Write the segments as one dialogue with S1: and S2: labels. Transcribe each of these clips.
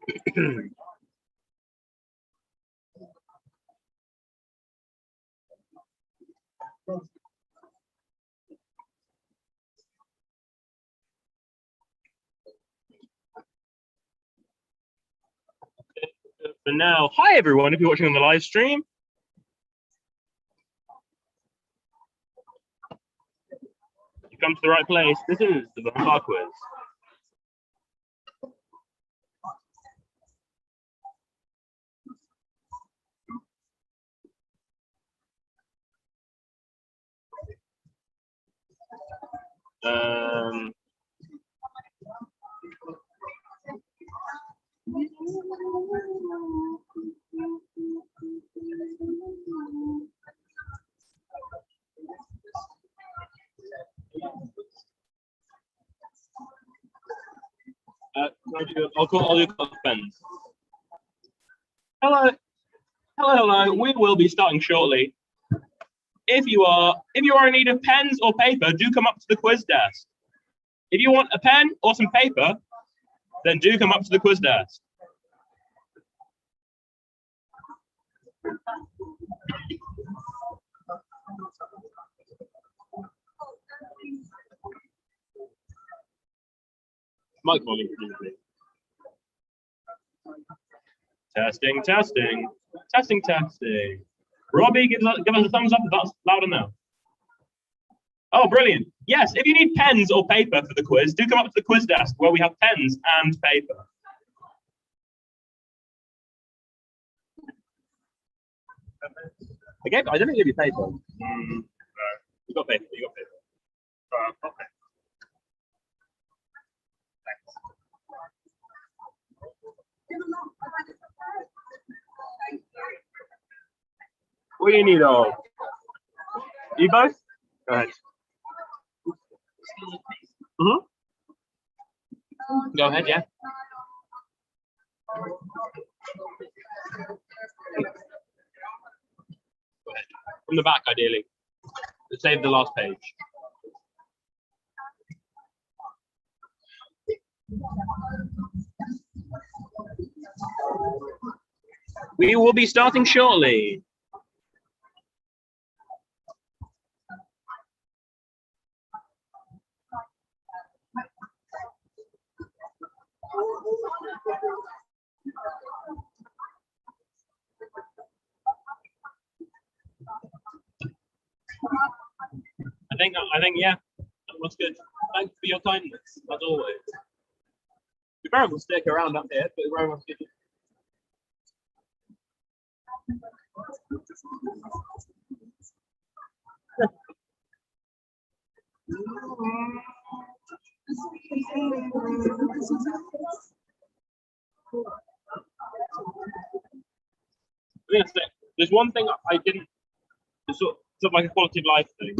S1: For now, hi everyone, if you're watching on the live stream. You come to the right place. This is the Vern Bar Quiz. I'll call friends. Hello. We will be starting shortly. If you are in need of pens or paper, do come up to the quiz desk. If you want a pen or some paper, then do come up to the quiz desk. Mike Molly. Testing. Robbie, give us a thumbs up if that's loud enough. Oh, brilliant. Yes, if you need pens or paper for the quiz, do come up to the quiz desk where we have pens and paper. I didn't give you paper. You got paper. Okay. What do you need of? You both? Go ahead. Go ahead, yeah. Go ahead. From the back, ideally. Save the last page. We will be starting shortly. I think, yeah, that's good. Thanks for your kindness, as always. Vern will stick around up here, but Vern will stick. There's one thing I didn't. It's sort of like a quality of life thing.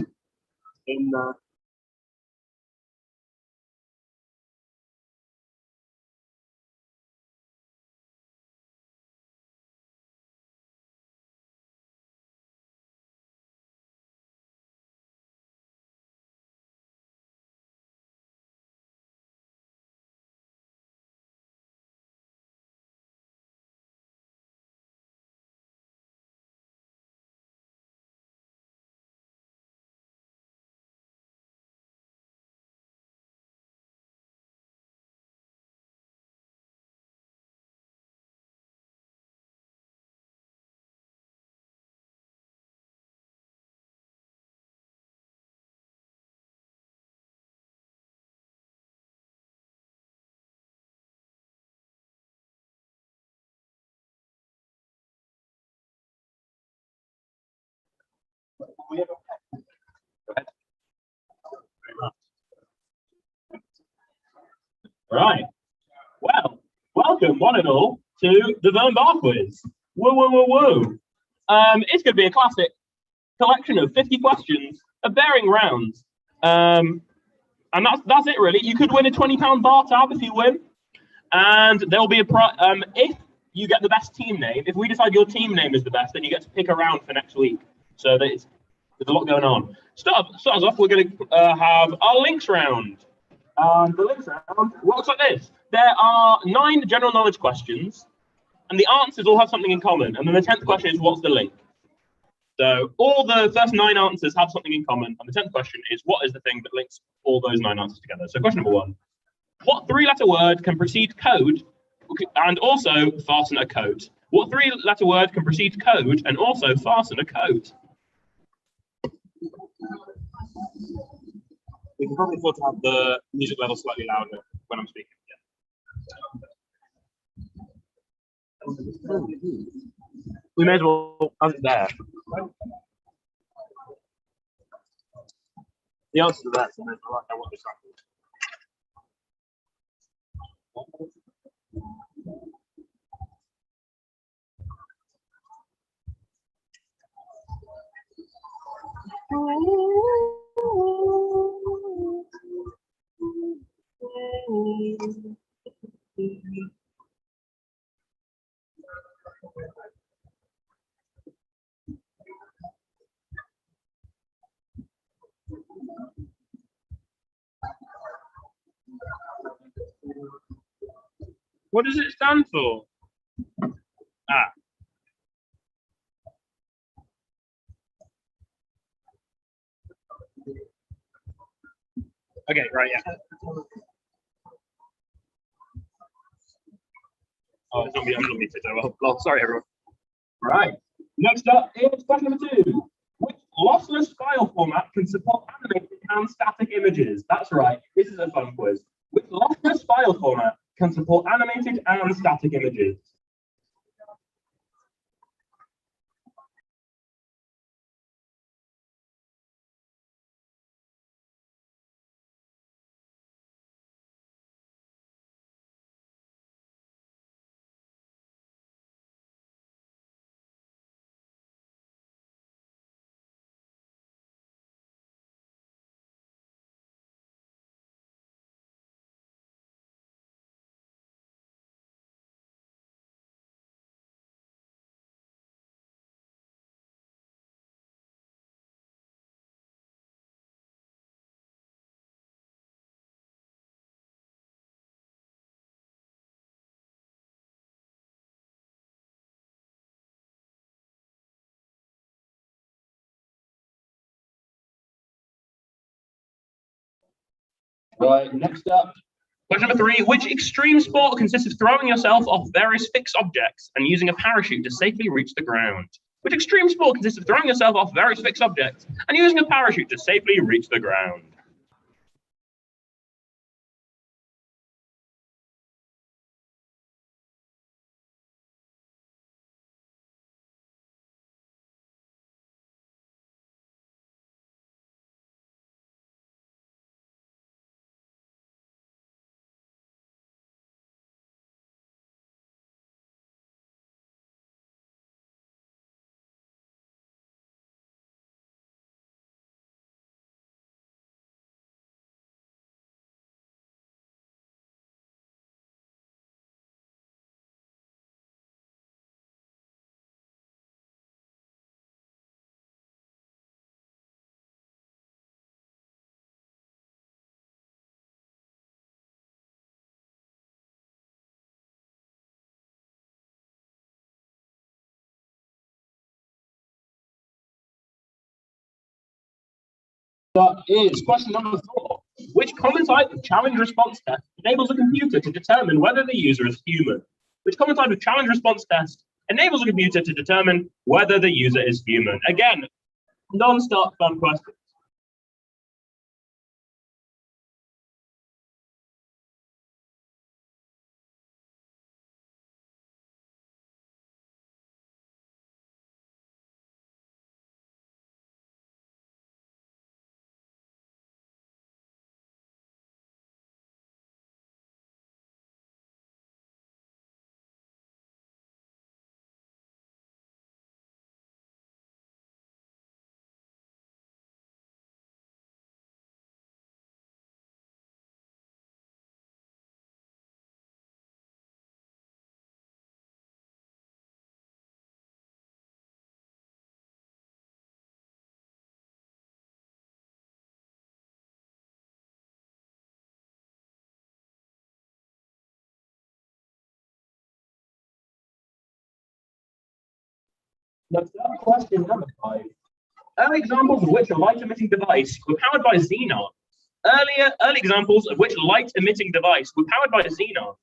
S1: Right. Well, welcome one and all to the Vern Bar Quiz. Woo. It's going to be a classic collection of 50 questions of varying rounds. And that's it really. You could win a £20 bar tab if you win. And there will be a if you get the best team name, if we decide your team name is the best, then you get to pick a round for next week. So there's a lot going on. Start us off, we're going to have our links round. And the link sound works like this. There are 9 general knowledge questions, and the answers all have something in common. And then the 10th question is, what's the link? So all the first 9 answers have something in common, and the 10th question is, what is the thing that links all those 9 answers together? So question number 1, what 3-letter word can precede code and also fasten a coat? What 3-letter word can precede code and also fasten a coat?
S2: We can probably afford to have the music level slightly louder when I'm speaking. Yeah. We may as well have it there. The answer to that is I know what this happens. What does it stand for? Ah. Okay, right, yeah. Oh, it's not me, I'm not muted. Well, sorry, everyone.
S1: Right. Next up is question number 2. Which lossless file format can support animated and static images? That's right. This is a fun quiz. Which lossless file format can support animated and static images? Right, next up. Question number 3. Which extreme sport consists of throwing yourself off various fixed objects and using a parachute to safely reach the ground? Which extreme sport consists of throwing yourself off various fixed objects and using a parachute to safely reach the ground? That is question number 4. Which common type of challenge response test enables a computer to determine whether the user is human? Which common type of challenge response test enables a computer to determine whether the user is human? Again, non-stop fun questions. Next up, question number 5. Early examples of which a light-emitting device were powered by xenon. Early examples of which light-emitting device were powered by xenon.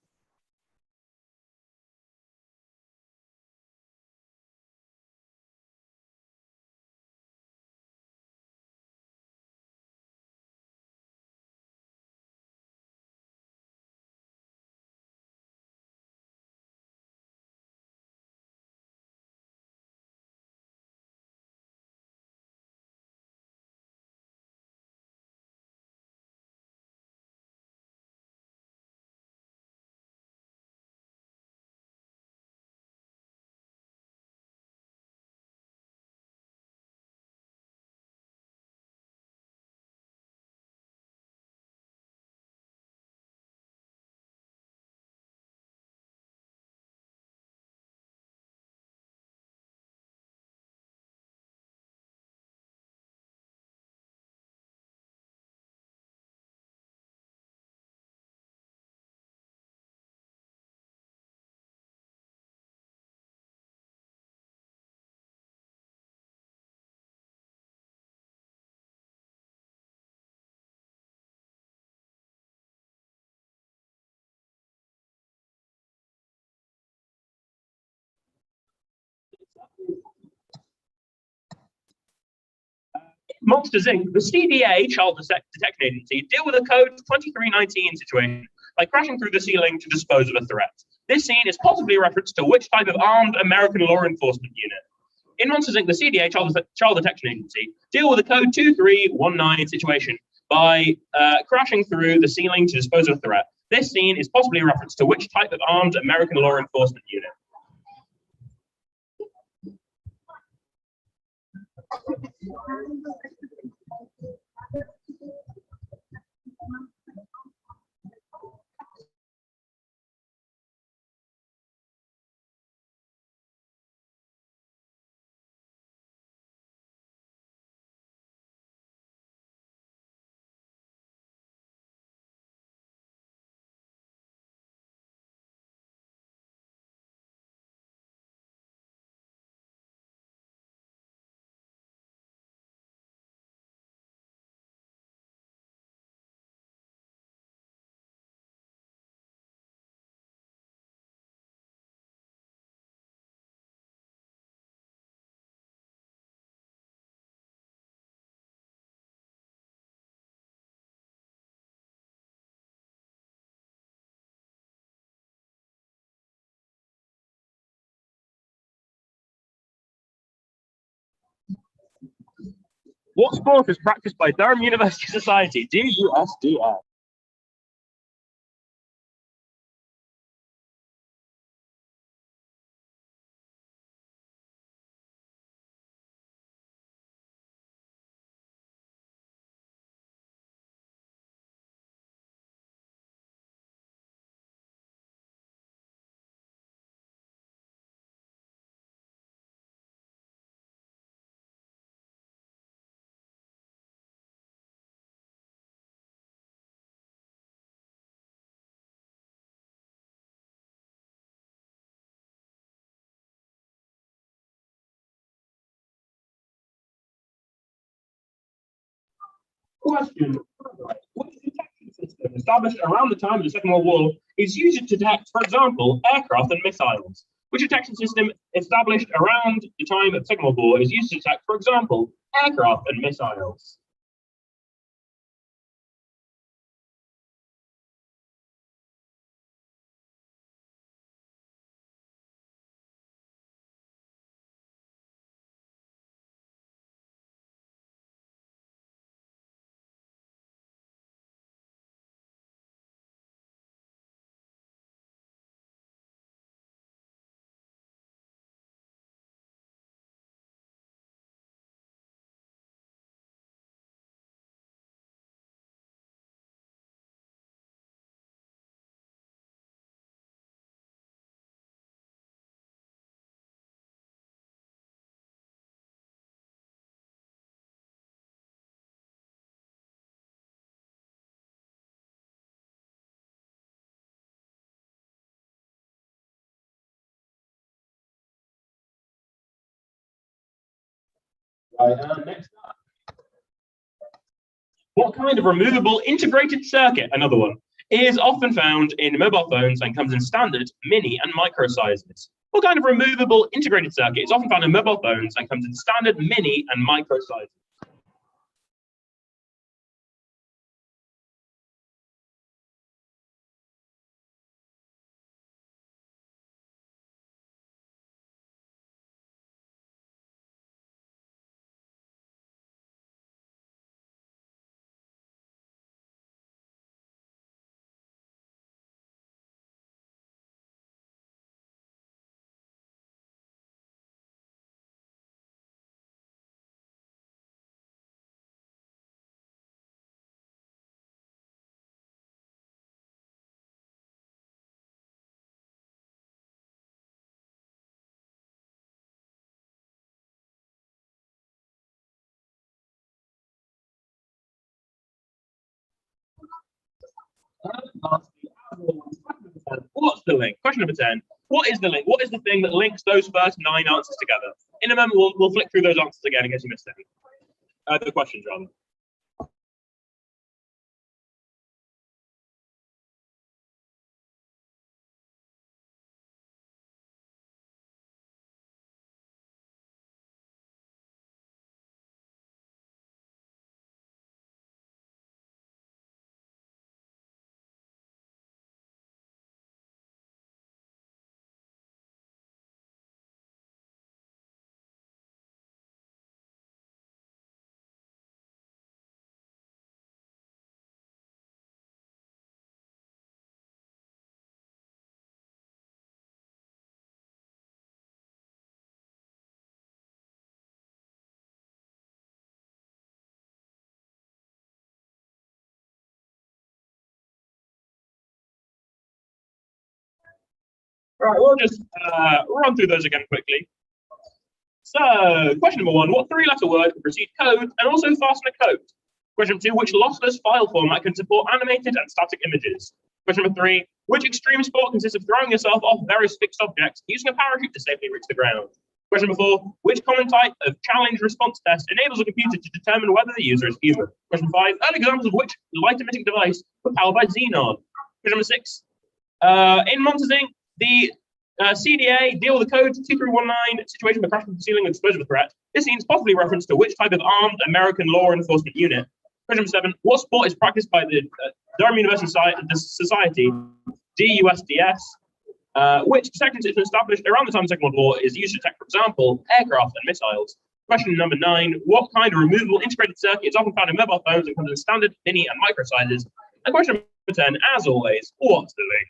S1: Monsters Inc., the CDA, Child Detection Agency, deal with a code 2319 situation by crashing through the ceiling to dispose of a threat. This scene is possibly a reference to which type of armed American law enforcement unit? In Monsters Inc., the CDA, Child Detection Agency, deal with a code 2319 situation by crashing through the ceiling to dispose of a threat. This scene is possibly a reference to which type of armed American law enforcement unit? What sport is practiced by Durham University Society? DUSDS. Question. Which detection system established around the time of the Second World War is used to detect, for example, aircraft and missiles? Which detection system established around the time of the Second World War is used to detect, for example, aircraft and missiles? Right, next up. What kind of removable integrated circuit, another one, is often found in mobile phones and comes in standard, mini, and micro sizes? What kind of removable integrated circuit is often found in mobile phones and comes in standard, mini, and micro sizes? What's the link? Question number 10. What is the link? What is the thing that links those first 9 answers together? In a moment, we'll flick through those answers again in case you missed any. The questions, rather. Right, we'll just run through those again quickly. So, question number 1, what 3-letter word can precede code and also fasten a code? Question number 2, which lossless file format can support animated and static images? Question number 3, which extreme sport consists of throwing yourself off various fixed objects using a parachute to safely reach the ground? Question number 4, which common type of challenge response test enables a computer to determine whether the user is human? Question 5, early examples of which light emitting device were powered by xenon? Question number 6, in Montezing, the CDA deal with the code 2319 situation with crash from the ceiling and explosive threat. This seems possibly reference to which type of armed American law enforcement unit? Question number 7, what sport is practiced by the Durham University Society, DUSDS? Which detection system established around the time of the Second World War is used to detect, for example, aircraft and missiles? Question number 9, what kind of removable integrated circuit is often found in mobile phones and comes in standard, mini, and micro sizes? And question number 10, as always, what's the link?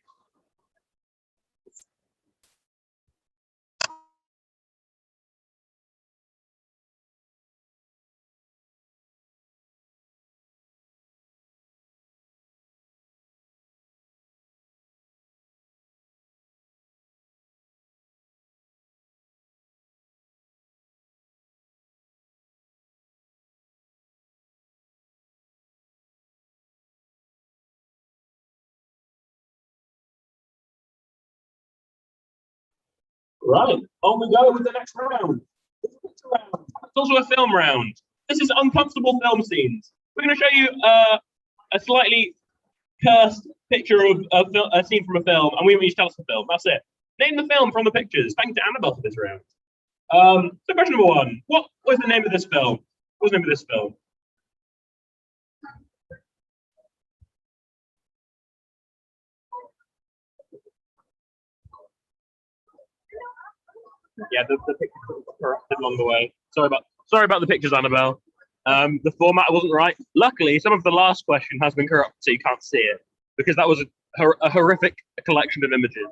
S1: Right, on we go with the next round. It's also a film round. This is uncomfortable film scenes. We're going to show you a slightly cursed picture of a scene from a film, and we want you to tell us the film. That's it. Name the film from the pictures. Thank you to Annabelle for this round. So question number 1, what was the name of this film? What was the name of this film? Yeah, the pictures were corrected along the way. Sorry about the pictures, Annabelle. The format wasn't right. Luckily, some of the last question has been corrupted, so you can't see it because that was a horrific collection of images.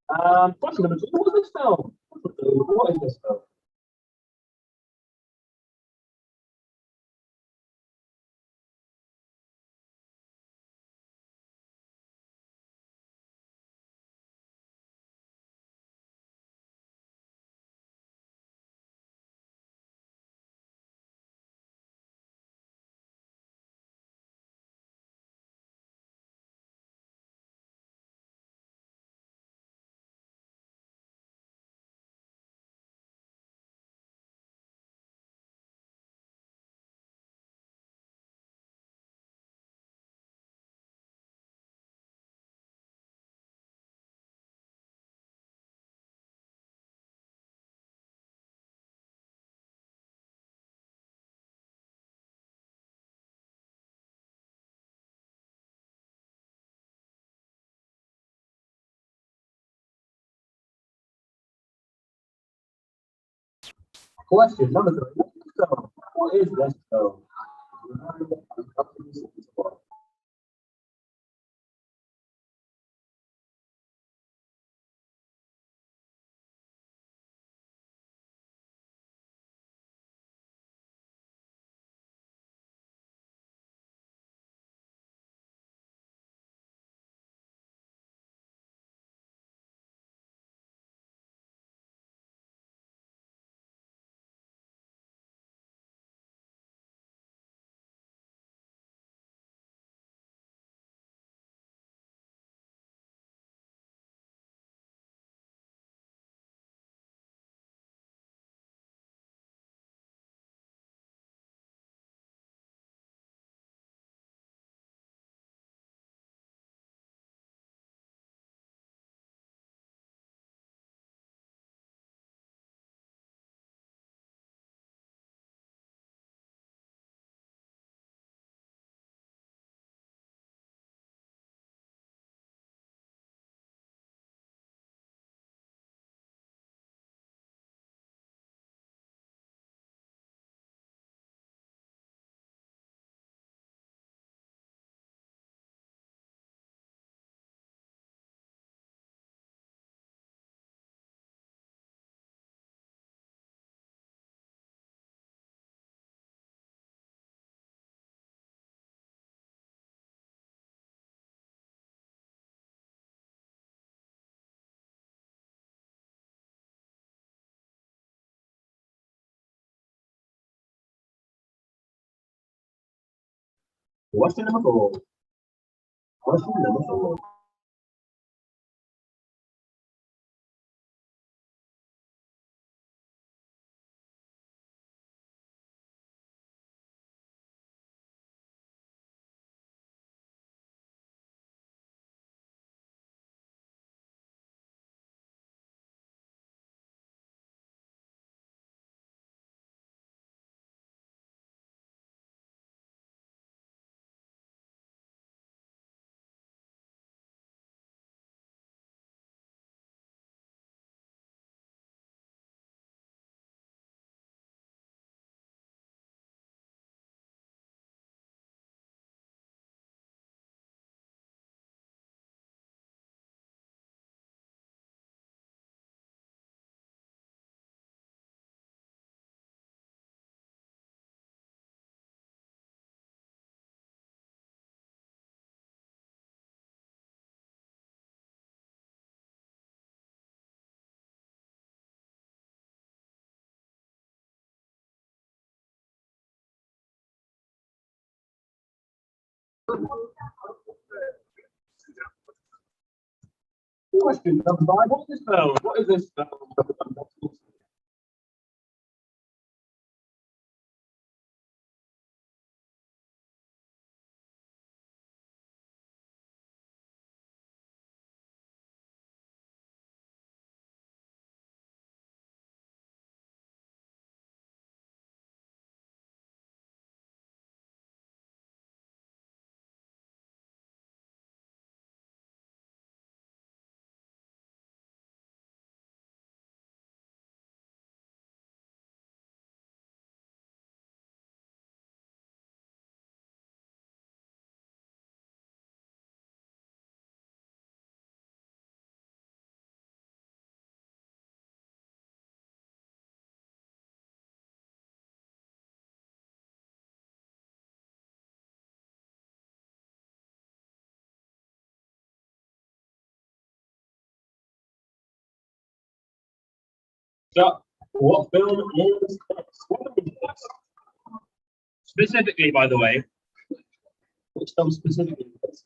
S1: Question number two. What is this film? What is this film? Question number three. What is this film? Question number four. Question number four. Question number five. What is this film? What is this film? So, what film is this? What film is this? Specifically, by the way, which film specifically is this?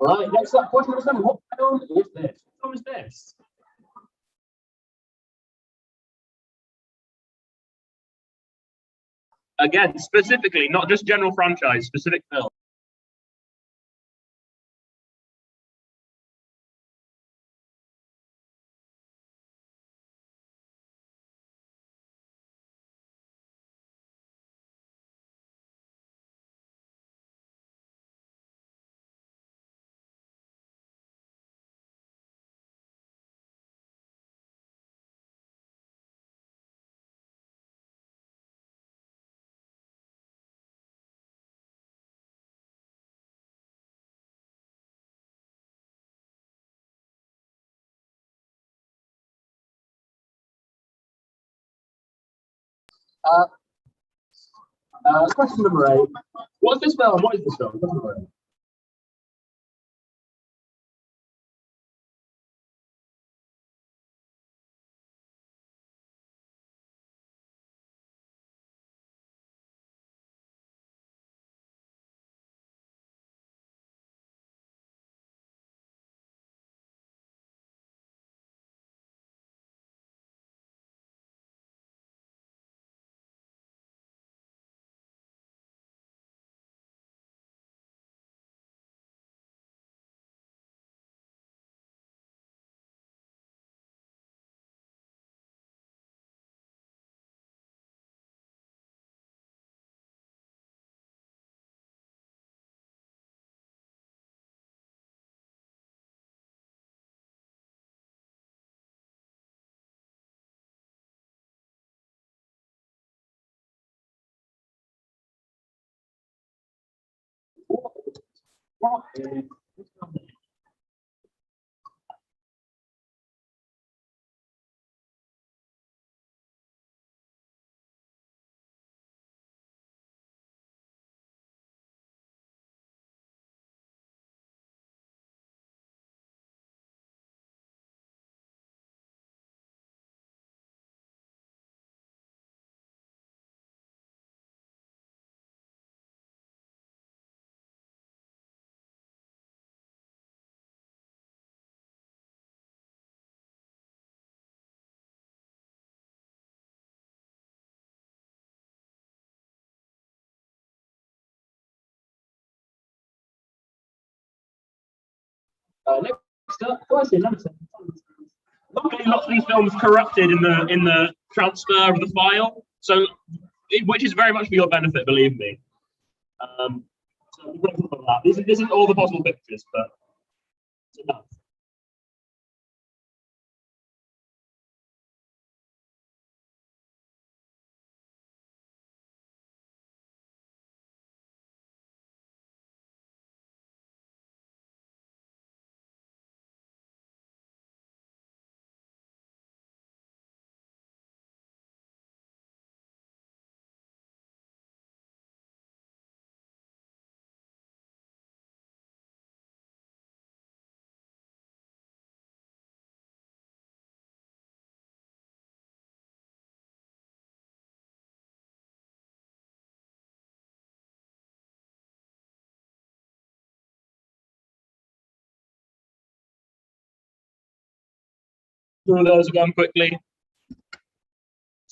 S1: Right, next up, question number 7. What film is this? What film is this? Again, specifically, not just general franchise, specific film. Uh, question number 8. What's this film? What is this film? Question number 8. What is this film? Next up, question number 7. Luckily, lots of these films corrupted in the transfer of the file, so which is very much for your benefit, believe me. So we're grateful for that. This isn't all the possible pictures, but it's enough. Through those again quickly.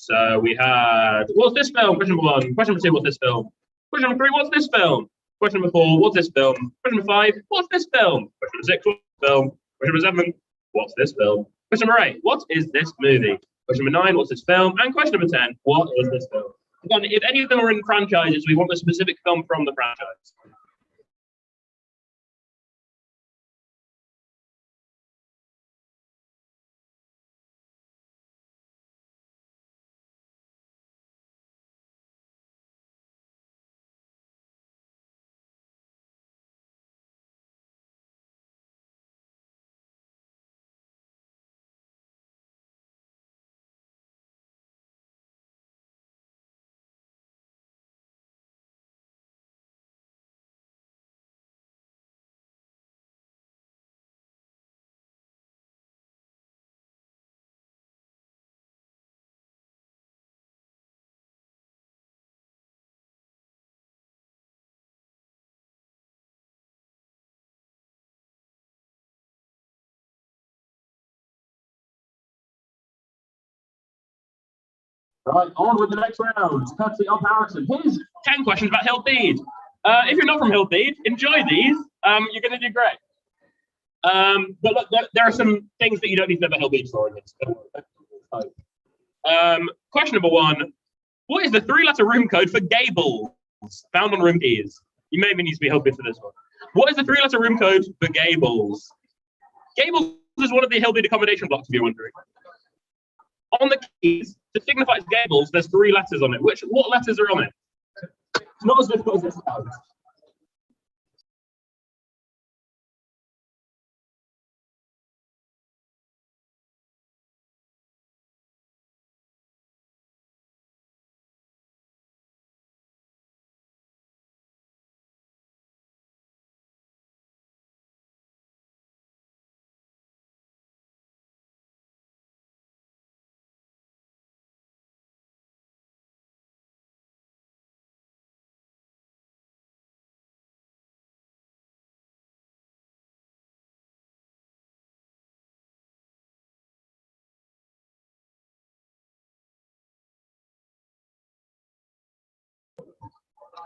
S1: So we had, what's this film? Question number one. Question number two, what's this film? Question number three, what's this film? Question number four, what's this film? Question number five, what's this film? Question number six, what's this film? Question number seven, what's this film? Question number eight, what is this movie? Question number nine, what's this film? And question number 10, what is this film? Again, if any of them are in franchises, we want the specific film from the franchise. Right, on with the next round. Courtesy of Harrison. Here's 10 questions about Hillbead. If you're not from Hillbead, enjoy these. You're going to do great. But look, there are some things that you don't need to know about Hillbead for in this. Question number one. What is the three-letter room code for Gables found on room keys? You maybe need to be Hillbead for this one. What is the three-letter room code for Gables? Gables is one of the Hillbead accommodation blocks, if you're wondering. On the keys, to signify it's Gables, there's three letters on it. What letters are on it? It's not as difficult as it sounds.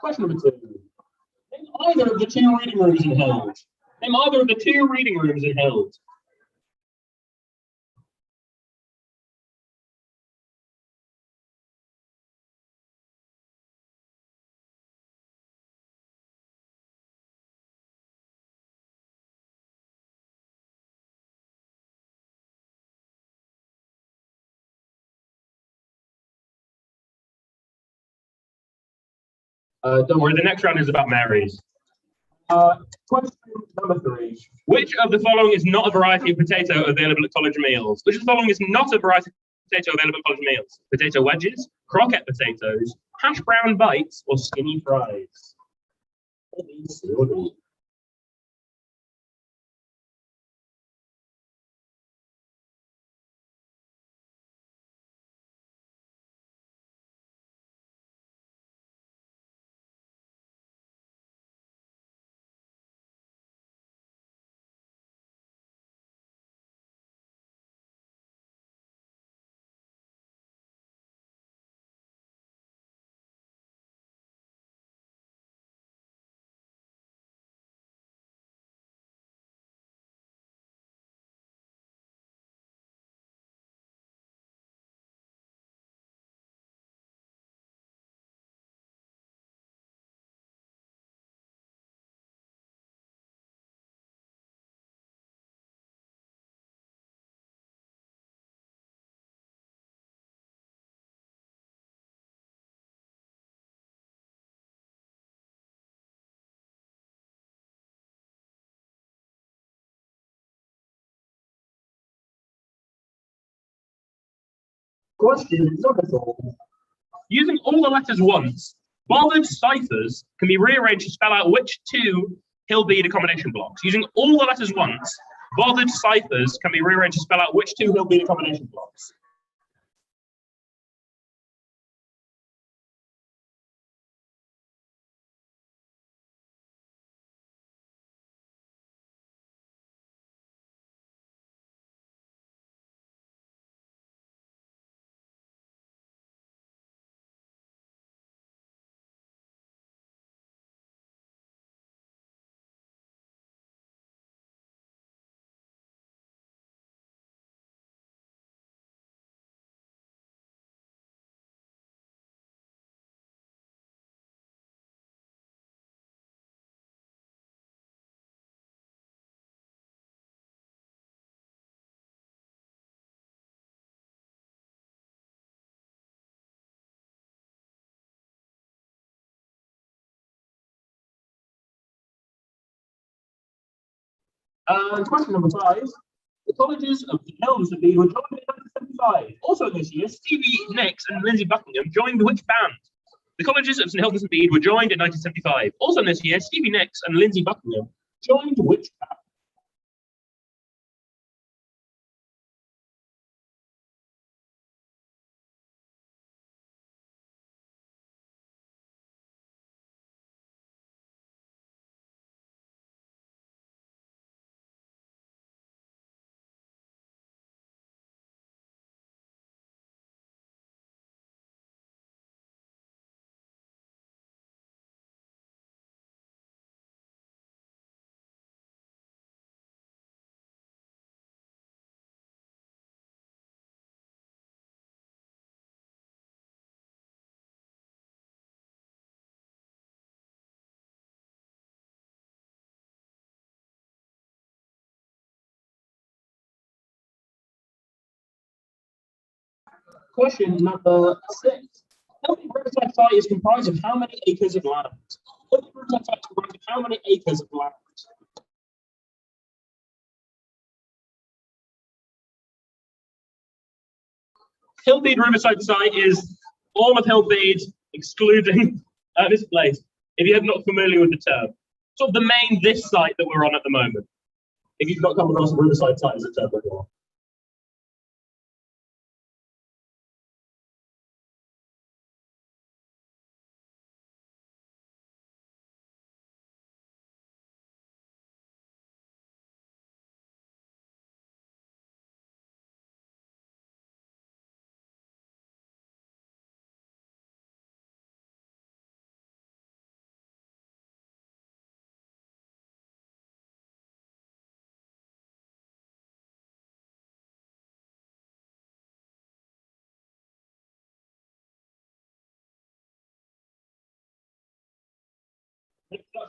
S1: Question number two. Name either of the two reading rooms in Held. Name either of the two reading rooms in Held. Don't worry, the next round is about Mary's. Question number three. Which of the following is not a variety of potato available at college meals? Which of the following is not a variety of potato available at college meals? Potato wedges, croquette potatoes, hash brown bites, or skinny fries? Question number four. Using all the letters once, bothered ciphers can be rearranged to spell out which two Hillbead accommodation blocks. Using all the letters once, bothered ciphers can be rearranged to spell out which two Hillbead accommodation blocks. Question number 5. The colleges of St Helens and Bede were joined in 1975. Also this year, Stevie Nicks and Lindsay Buckingham joined which band? The colleges of St Helens and Bede were joined in 1975. Also this year, Stevie Nicks and Lindsay Buckingham joined which band? Question number 6. Hilton Riverside site is comprised of how many acres of land? Hilton Riverside site is comprised of how many acres of land? Hillbede Riverside site is all of Hillbede, excluding this place, if you're not familiar with the term. Sort of the main this site that we're on at the moment. If you've not come across a Riverside site as a term before.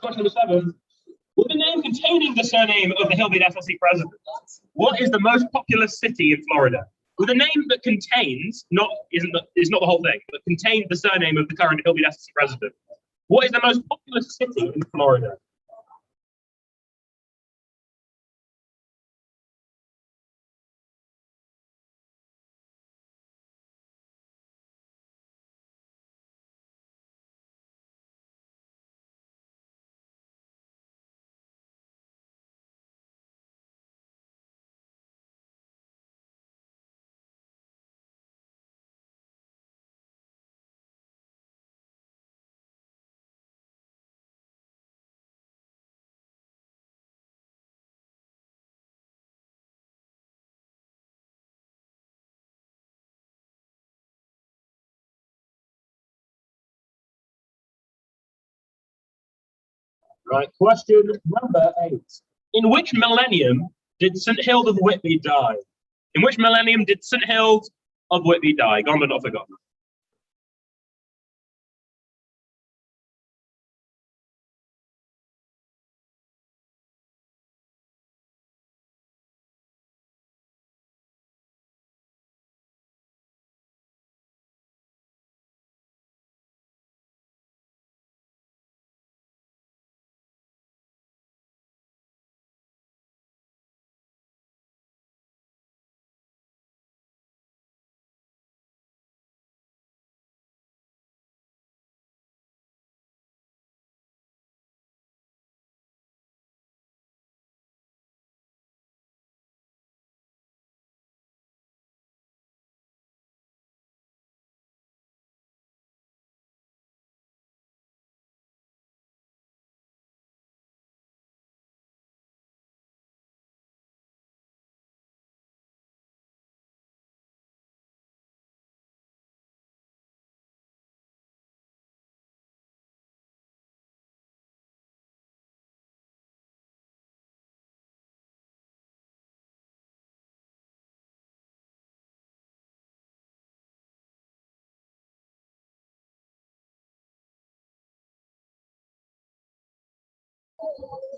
S1: Question number 7. With the name containing the surname of the Hillbede SLC president, what is the most populous city in Florida? With a name that contains, is not the whole thing, but contains the surname of the current Hillbede SLC president, what is the most populous city in Florida? Right, question number 8. In which millennium did St Hild of Whitby die? In which millennium did St Hild of Whitby die? Gone but not forgotten.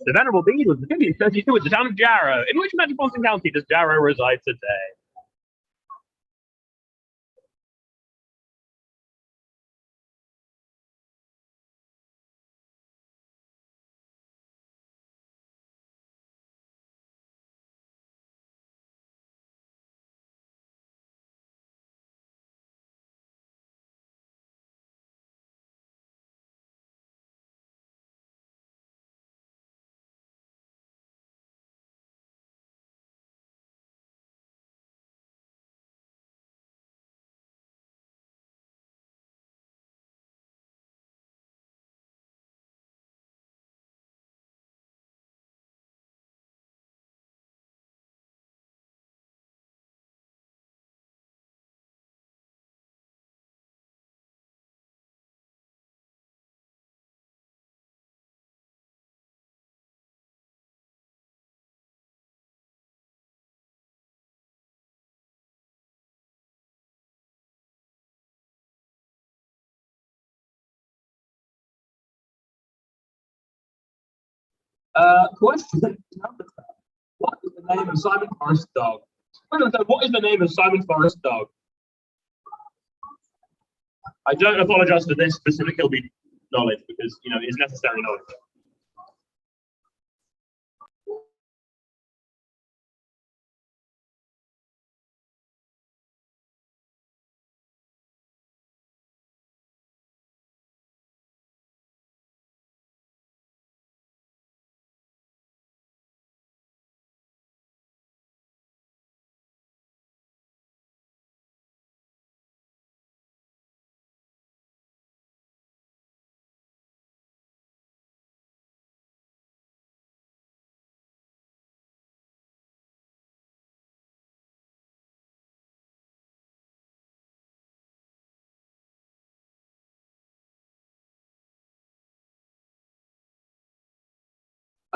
S1: The Venerable Bede was the 1532 at the town of Jarrow. In which metropolitan county does Jarrow reside today? Question number 10. What is the name of Simon Forrest's dog? Question number 10. What is the name of Simon Forrest's dog? I don't apologize for this specific Hillbeat knowledge because it's necessary knowledge.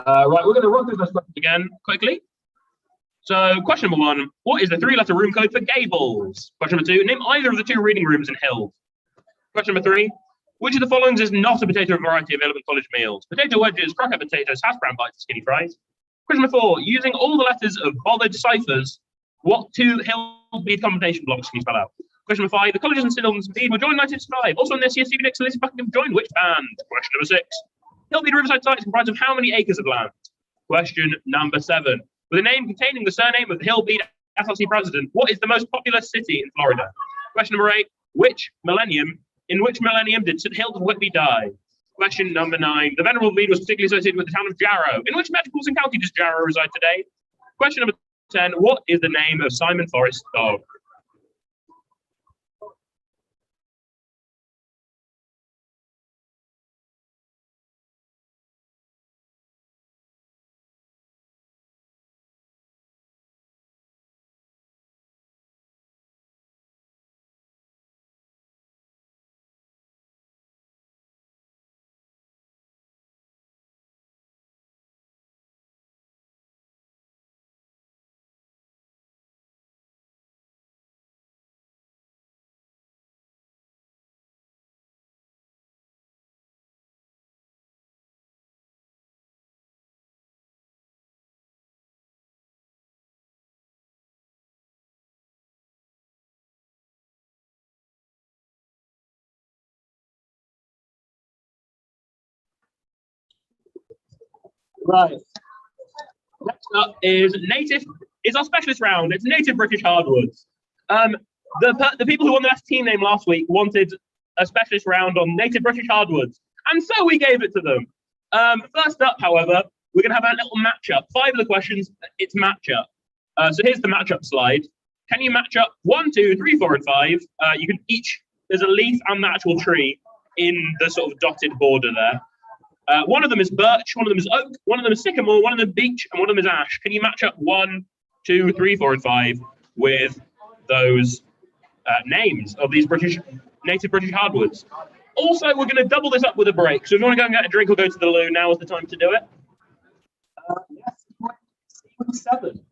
S1: Right, we're going to run through this question again quickly. So, question number 1, what is the 3-letter room code for Gables? Question number 2, name either of the 2 reading rooms in Hill. Question number 3, which of the following is not a potato variety available in college meals? Potato wedges, croquette potatoes, hash brown bites, skinny fries. Question number 4, using all the letters of bothered ciphers, what 2 Hillbeat combination blocks can you spell out? Question number 5, the colleges in St Albans and Speed were joined 1965. Also in this year, Stevie Nicks and Lizzie Buckingham joined which band? Question number 6, Hillbeat Riverside site is comprised of how many acres of land? Question number 7, with a name containing the surname of the Hillbeat SLC president, what is the most populous city in Florida? Question number 8, in which millennium did St Hilda Whitby die? Question number 9, the Venerable Bede was particularly associated with the town of Jarrow. In which metropolitan county does Jarrow reside today? Question number 10, what is the name of Simon Forrest's dog? Right. Next up is our specialist round. It's native British hardwoods. The people who won the best team name last week wanted a specialist round on native British hardwoods, and so we gave it to them. First up, however, we're going to have a little matchup. 5 of the questions, it's matchup. So here's the matchup slide. Can you match up 1, 2, 3, 4, and 5? You can there's a leaf and the actual tree in the sort of dotted border there. One of them is birch, one of them is oak, one of them is sycamore, one of them is beech, and one of them is ash. Can you match up 1, 2, 3, 4, and 5 with those names of these native British hardwoods? Also, we're going to double this up with a break. So if you want to go and get a drink or go to the loo, now is the time to do it. Yes, 7.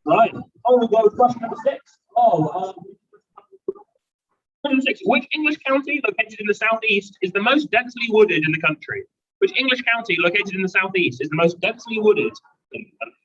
S1: Right. On we go. Question number six. Number six. Which English county located in the southeast is the most densely wooded in the country? Which English county located in the southeast is the most densely wooded in the country?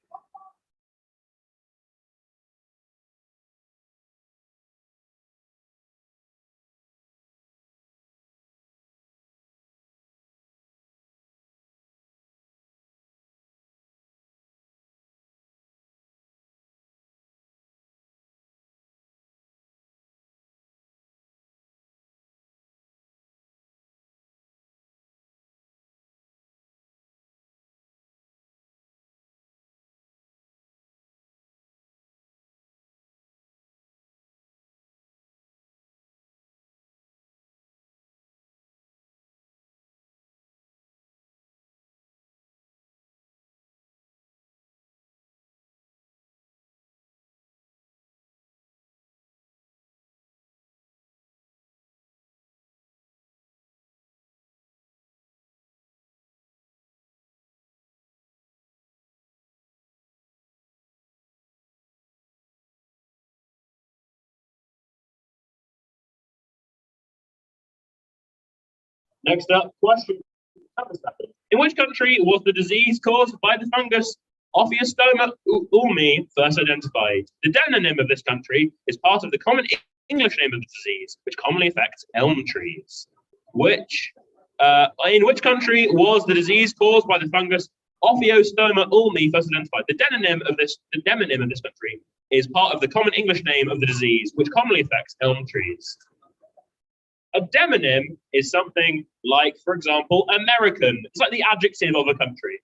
S1: Next up, question number seven. In which country was the disease caused by the fungus Ophiostoma ulmi first identified? The demonym of this country is part of the common English name of the disease, which commonly affects elm trees. In which country was the disease caused by the fungus Ophiostoma ulmi first identified? The demonym of this country is part of the common English name of the disease, which commonly affects elm trees. A demonym is something like, for example, American. It's like the adjective of a country.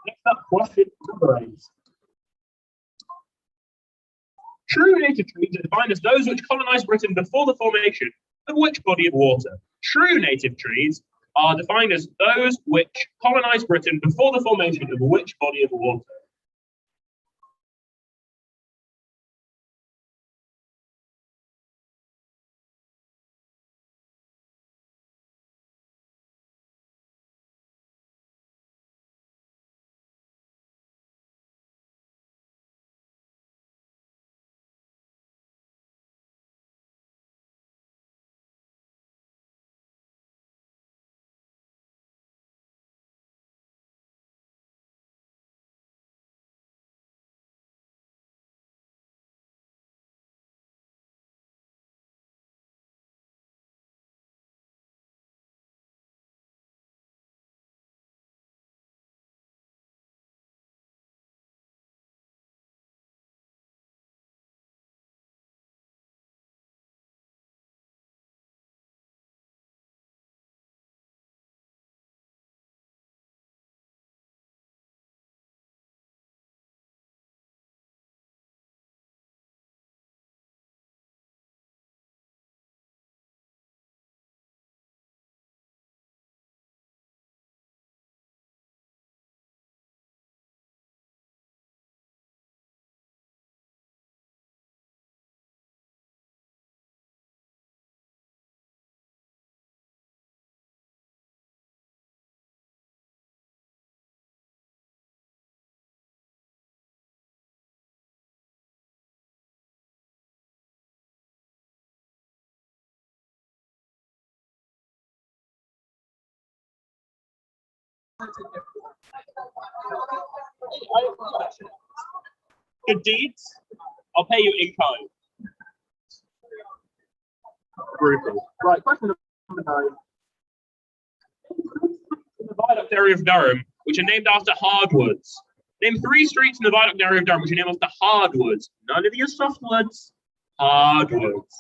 S1: Next up, question number eight. True native trees are defined as those which colonized Britain before the formation of which body of water? True native trees are defined as those which colonized Britain before the formation of which body of water? Good deeds, I'll pay you in kind. Brutal. Right, question number 9. In the viaduct area of Durham, which are named after hardwoods. Name 3 streets in the viaduct area of Durham, which are named after hardwoods. None of your softwoods. Hardwoods.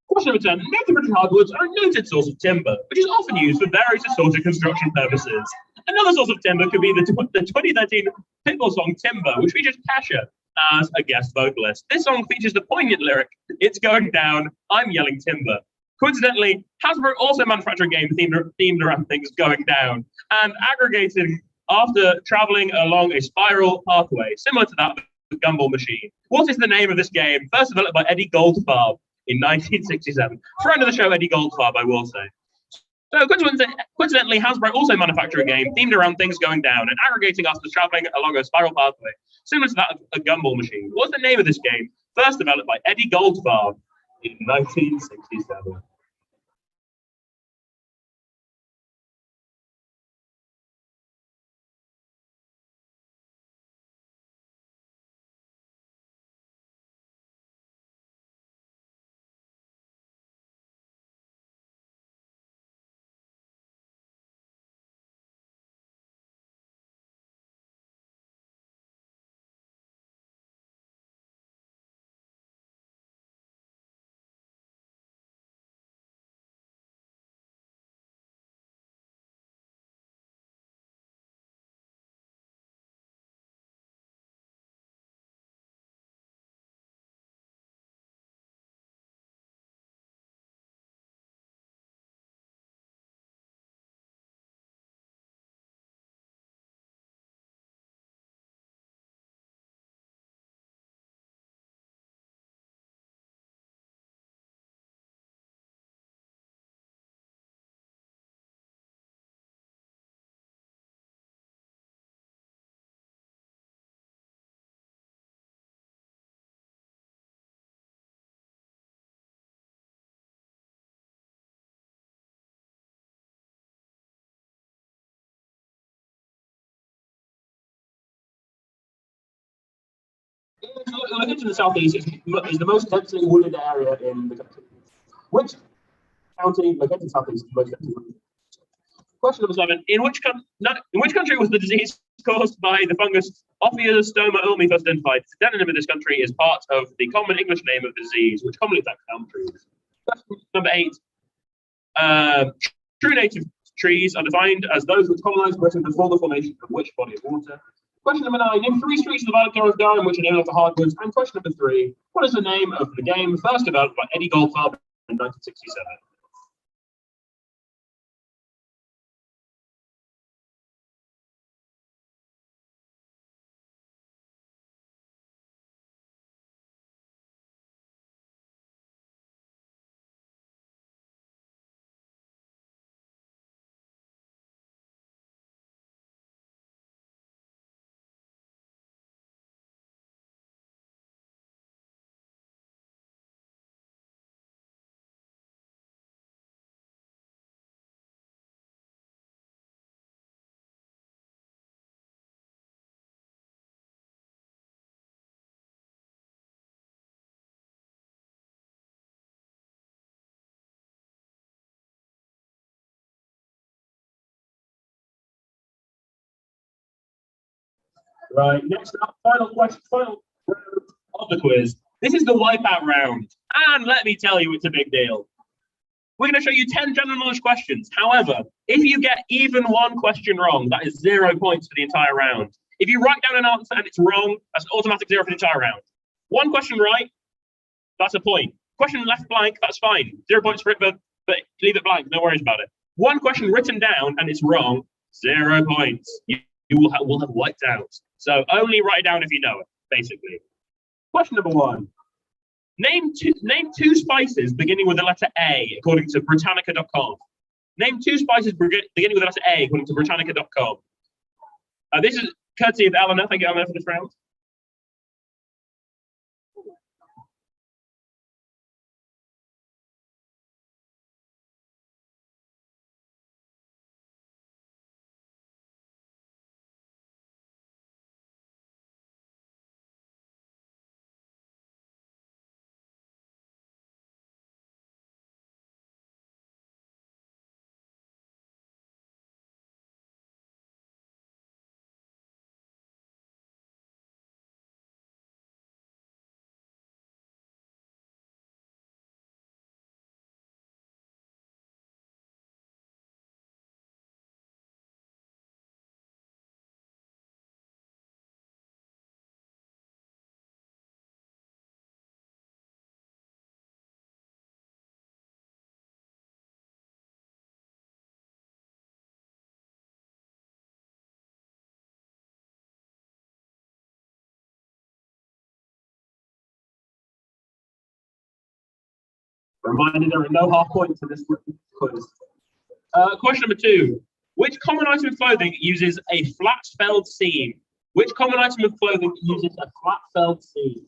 S1: Question number 10. Native British hardwoods are a noted source of timber, which is often used for various assorted construction purposes. Another source of timber could be the 2013 Pitbull song Timber, which features Kasha as a guest vocalist. This song features the poignant lyric, "It's going down, I'm yelling timber." Coincidentally, Hasbro also manufactured a game themed around things going down and aggregating after traveling along a spiral pathway, similar to that of the Gumball Machine. What is the name of this game? First developed by Eddie Goldfarb in 1967. Friend of the show, Eddie Goldfarb, I will say. So coincidentally, Hasbro also manufactured a game themed around things going down and aggregating after traveling along a spiral pathway, similar to that of a Gumball Machine. What's the name of this game? First developed by Eddie Goldfarb in 1967. Located in the southeast is the most densely wooded area in the country. Which county located in the southeast is the most densely wooded? Question number 7. In which country was the disease caused by the fungus Ophiostoma ulmi first identified? The demonym of this country is part of the common English name of the disease, which commonly affects elm trees. Question number 8. True native trees are defined as those which colonized Britain before the formation of which body of water? Question number 9. Name 3 streets in the viaduct area of Durham which are named after hardwoods. And question number 3. What is the name of the game first developed by Eddie Goldfarb in 1967? Right, next up, final question, final round of the quiz. This is the wipeout round, and let me tell you, it's a big deal. We're going to show you 10 general knowledge questions. However, if you get even one question wrong, that is 0 points for the entire round. If you write down an answer and it's wrong, that's an automatic 0 for the entire round. One question right, that's a point. Question left blank, that's fine. 0 points for it, but leave it blank, no worries about it. One question written down and it's wrong, 0 points. You will have wiped out. So only write it down if you know it, basically. Question number 1. Name two spices beginning with the letter A, according to Britannica.com. Name 2 spices beginning with the letter A, according to Britannica.com. This is courtesy of Eleanor. Thank you, Eleanor, for this round. Reminded there are no half points in this quiz. Question number 2. Which common item of clothing uses a flat felled seam? Which common item of clothing uses a flat felled seam?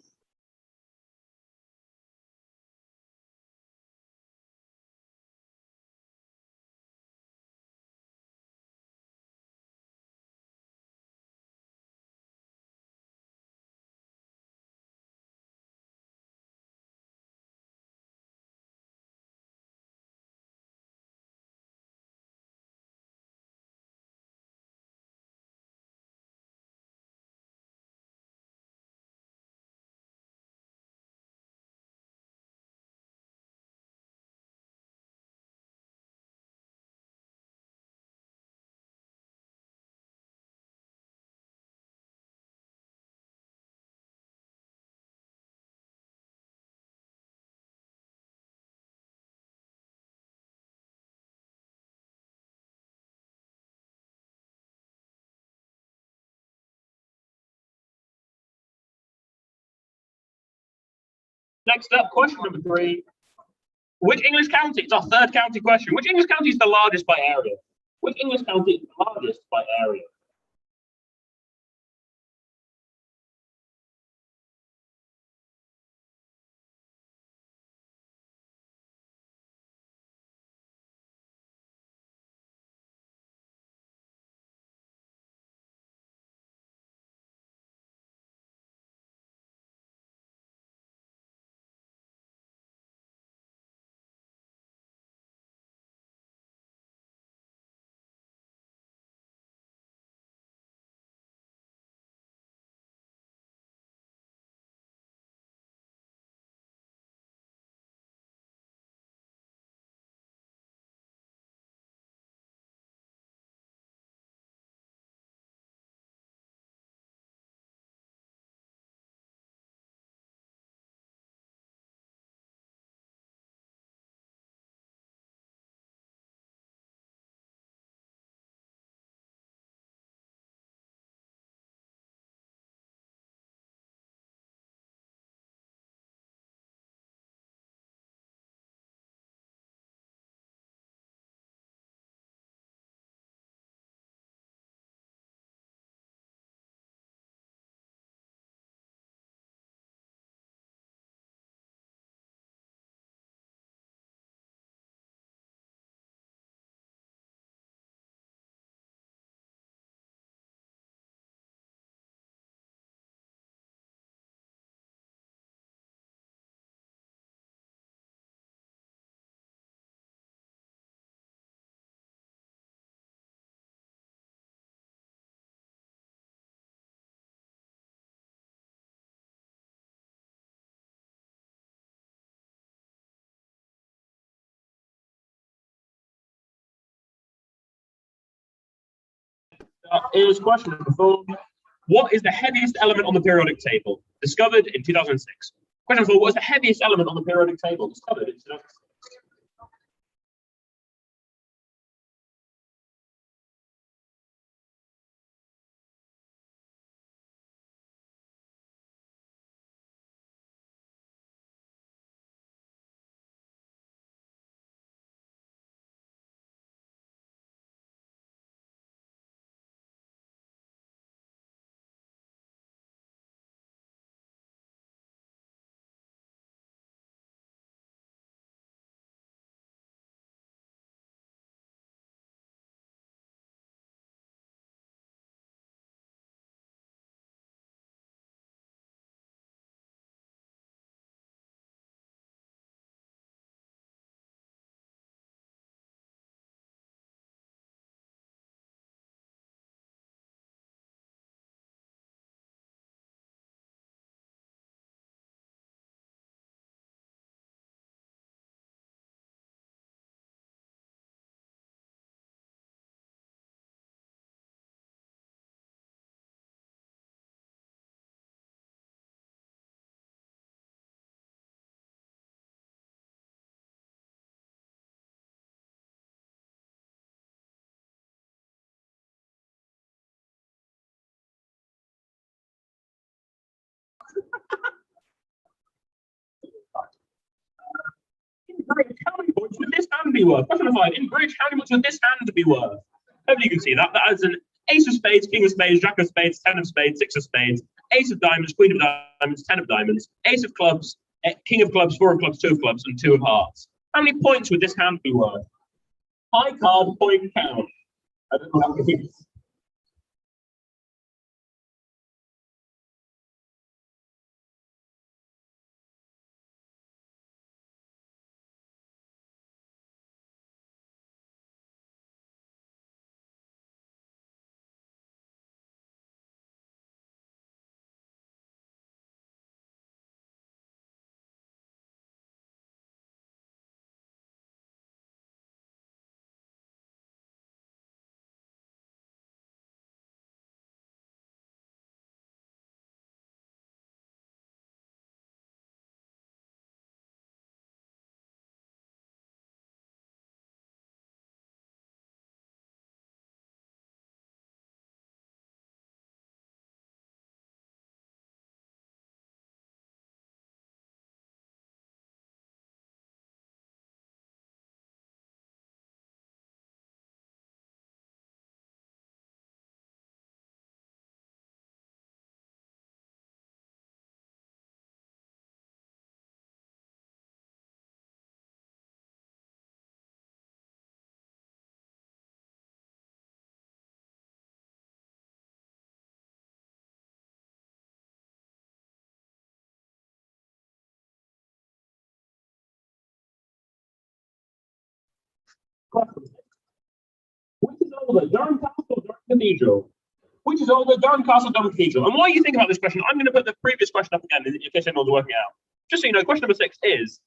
S1: Next up, question number 3. Which English county? It's our third county question. Which English county is the largest by area? Which English county is the largest by area? That is question number 4. What is the heaviest element on the periodic table? Discovered in 2006. Question 4. What is the heaviest element on the periodic table? Discovered in 2006. In bridge, how many points would this hand be worth? Question number 5. In bridge, how many points would this hand be worth? Hopefully you can see that. That is an ace of spades, king of spades, jack of spades, 10 of spades, 6 of spades, ace of diamonds, queen of diamonds, 10 of diamonds, ace of clubs, king of clubs, 4 of clubs, 2 of clubs, and 2 of hearts. How many points would this hand be worth? High card point count. I don't know how to do this. Which is older, Durham Castle or Durham Cathedral? Which is older, Durham Castle or Durham Cathedral? And while you think about this question, I'm going to put the previous question up again in case anyone's working out. Just so you know, question number 6 is,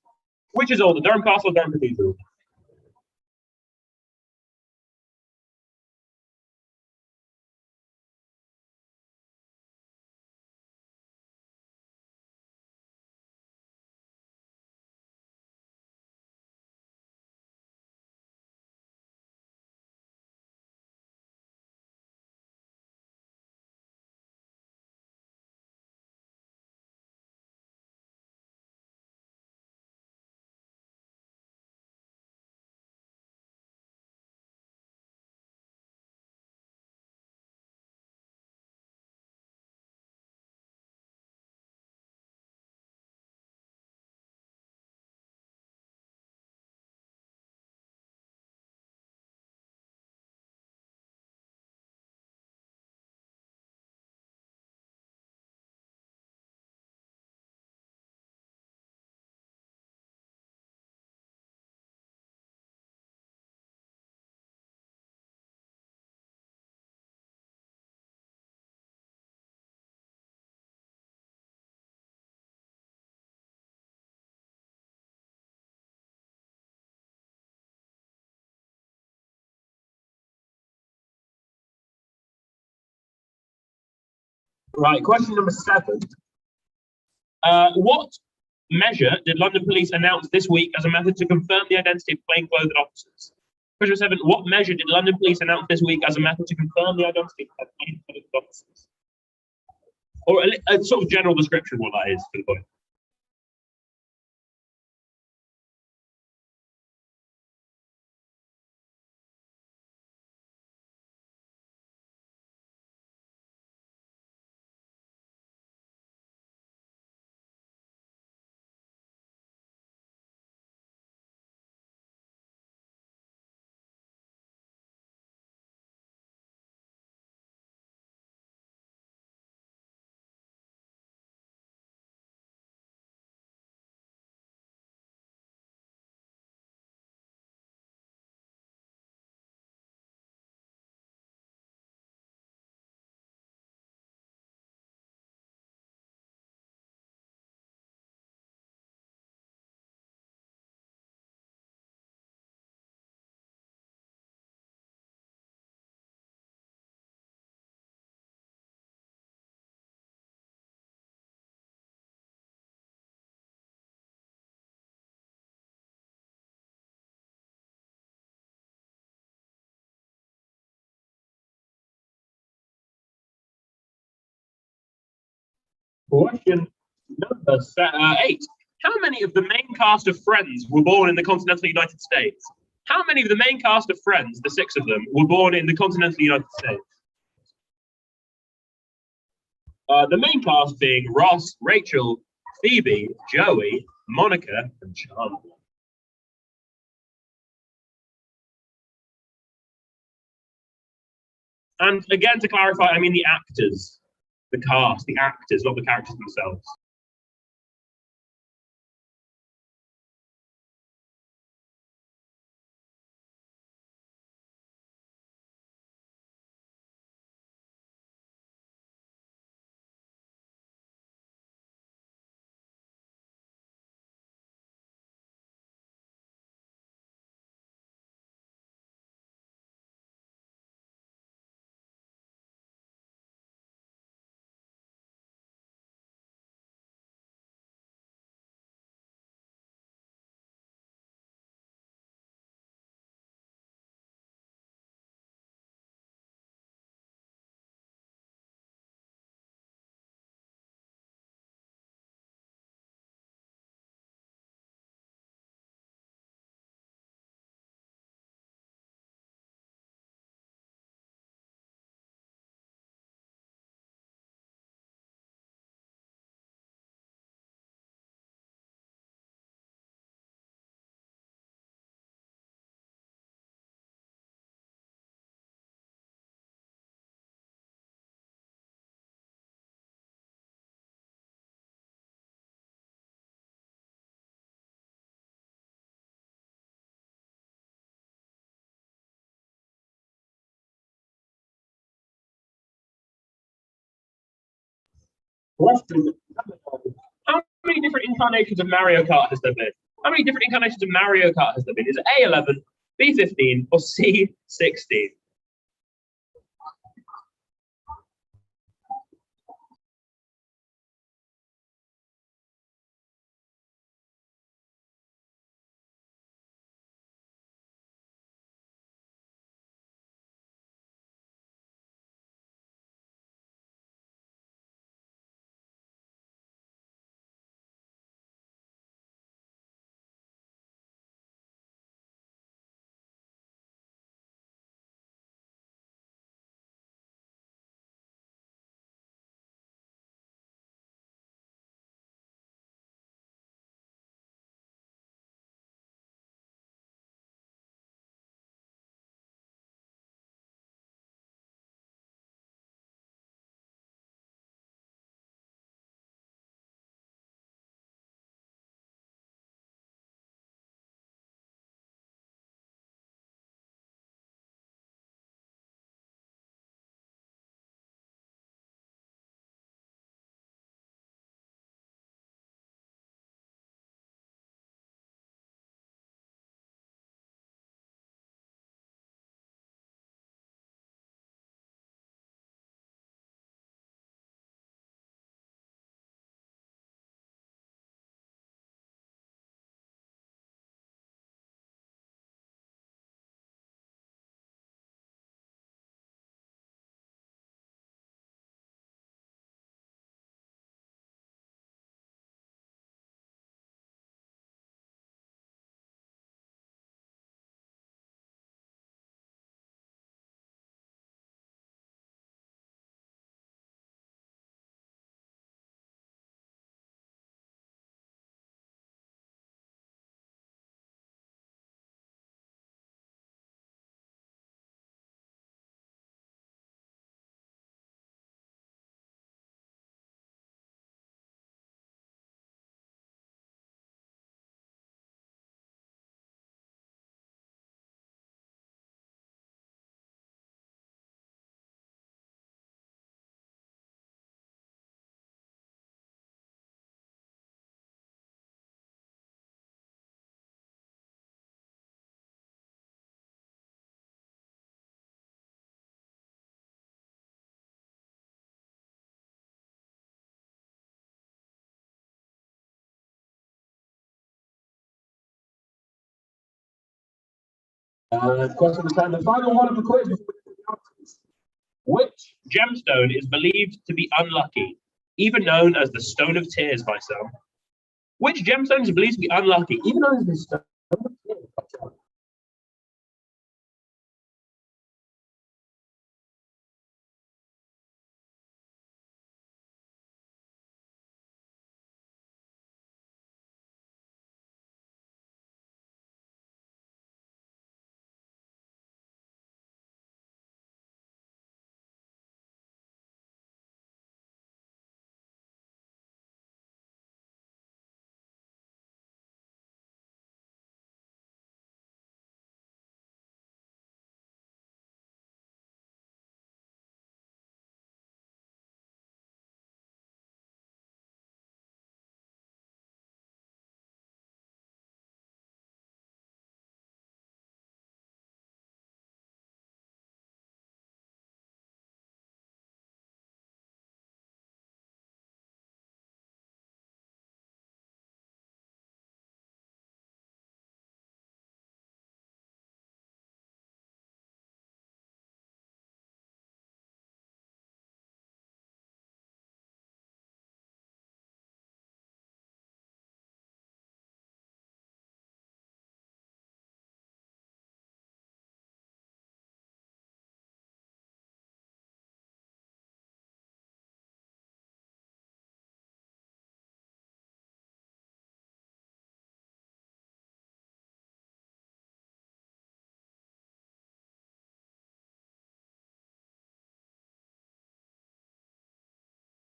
S1: which is older, Durham Castle or Durham Cathedral? Right, question number 7. What measure did London police announce this week as a method to confirm the identity of plainclothes officers? Question 7. What measure did London police announce this week as a method to confirm the identity of plainclothes officers? Or a sort of general description of what that is for the point. Question number 8. How many of the main cast of Friends were born in the continental United States? How many of the main cast of Friends, the 6 of them, were born in the continental United States? The main cast being Ross, Rachel, Phoebe, Joey, Monica, and Chandler. And again, to clarify, I mean the actors, the cast, the actors, not the characters themselves. Question number 9. How many different incarnations of Mario Kart has there been? How many different incarnations of Mario Kart has there been? Is it A11, B15, or C16? Question number 10, the final one of the quiz. Which gemstone is believed to be unlucky, even known as the Stone of Tears by some? Which gemstone is believed to be unlucky, even known as the Stone of Tears by some?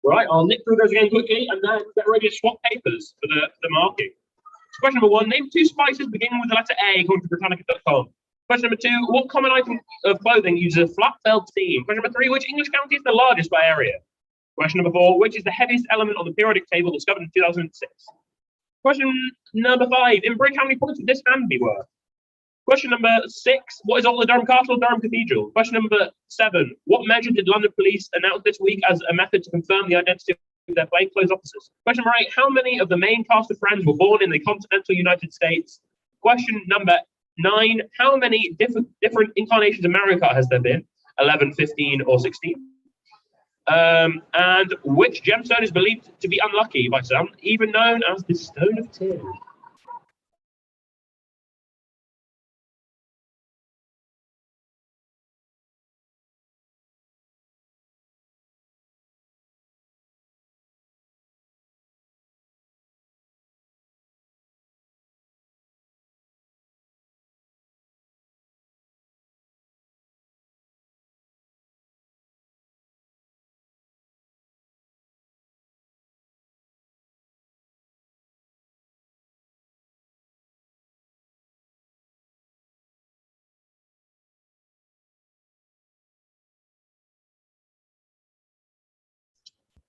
S1: Right, I'll nick through those again quickly and then get ready to swap papers for the marking. So question number 1, name 2 spices beginning with the letter A according to Britannica.com. Question number 2, what common item of clothing uses a flat felt seam? Question number 3, which English county is the largest by area? Question number 4, which is the heaviest element on the periodic table discovered in 2006? Question number 5, in Bridge, how many points would this hand be worth? Question number 6, what is all the Durham Castle or Durham Cathedral? Question number 7, what measure did London police announce this week as a method to confirm the identity of their plainclothes officers? Question number 8, how many of the main cast of Friends were born in the continental United States? Question number 9, how many different incarnations of Mario Kart has there been? 11, 15, or 16? And which gemstone is believed to be unlucky by some, even known as the Stone of Tears?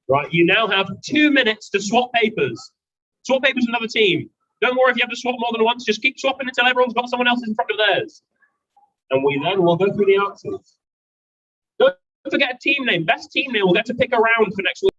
S1: Right, you now have 2 minutes to swap papers. Swap papers with another team. Don't worry if you have to swap more than once. Just keep swapping until everyone's got someone else in front of theirs. And we then will go through the answers. Don't forget a team name. Best team name will get to pick a round for next week.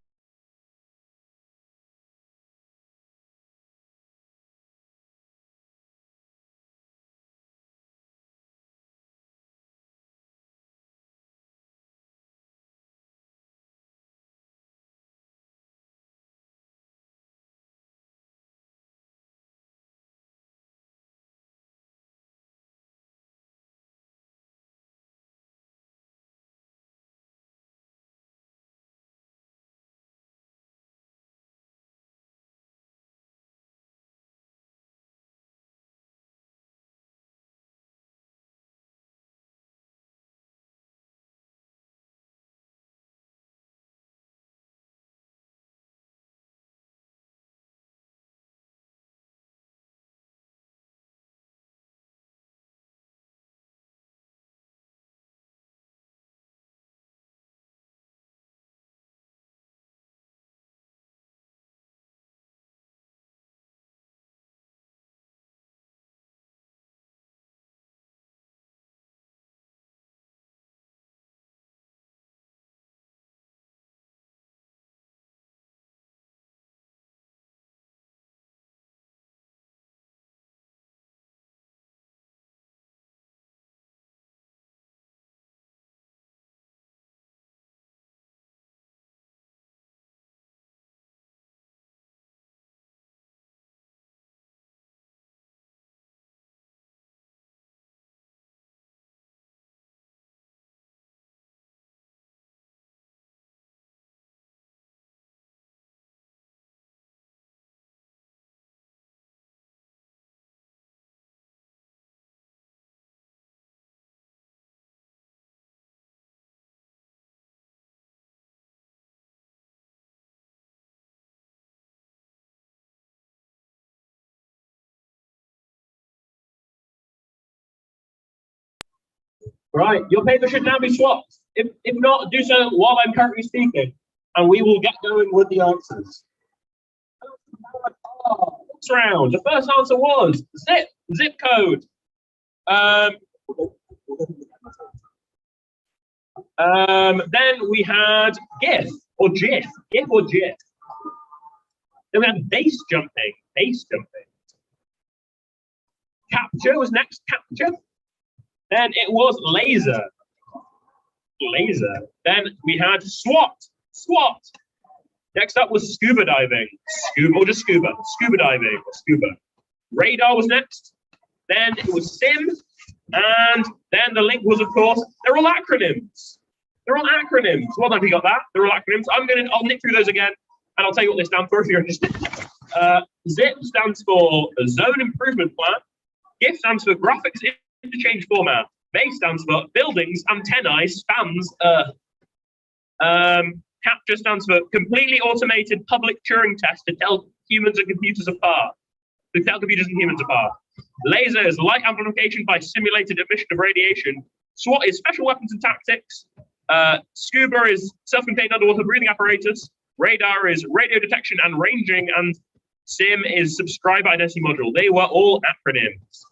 S1: Right, your paper should now be swapped. If not, do so while I'm currently speaking, and we will get going with the answers. Next round, the first answer was zip code. Then we had GIF or GIF. Then we had base jumping. Capture was next, capture. Then it was laser. Then we had SWAT. Next up was scuba diving. Scuba diving or scuba. Radar was next. Then it was sim. And then the link was, of course, they're all acronyms. Well done if you got that. They're all acronyms. I'll nick through those again, and I'll tell you what they stand for if you're interested. ZIP stands for Zone Improvement Plan. GIF stands for Graphics Interchange Format. BASE stands for Buildings, Antennae, Spans, Earth. CAPTCHA stands for Completely Automated Public Turing Test to tell humans and computers apart. Laser is light amplification by simulated emission of radiation. SWAT is special weapons and tactics. Scuba is self-contained underwater breathing apparatus. Radar is radio detection and ranging, and SIM is subscriber identity module. They were all acronyms.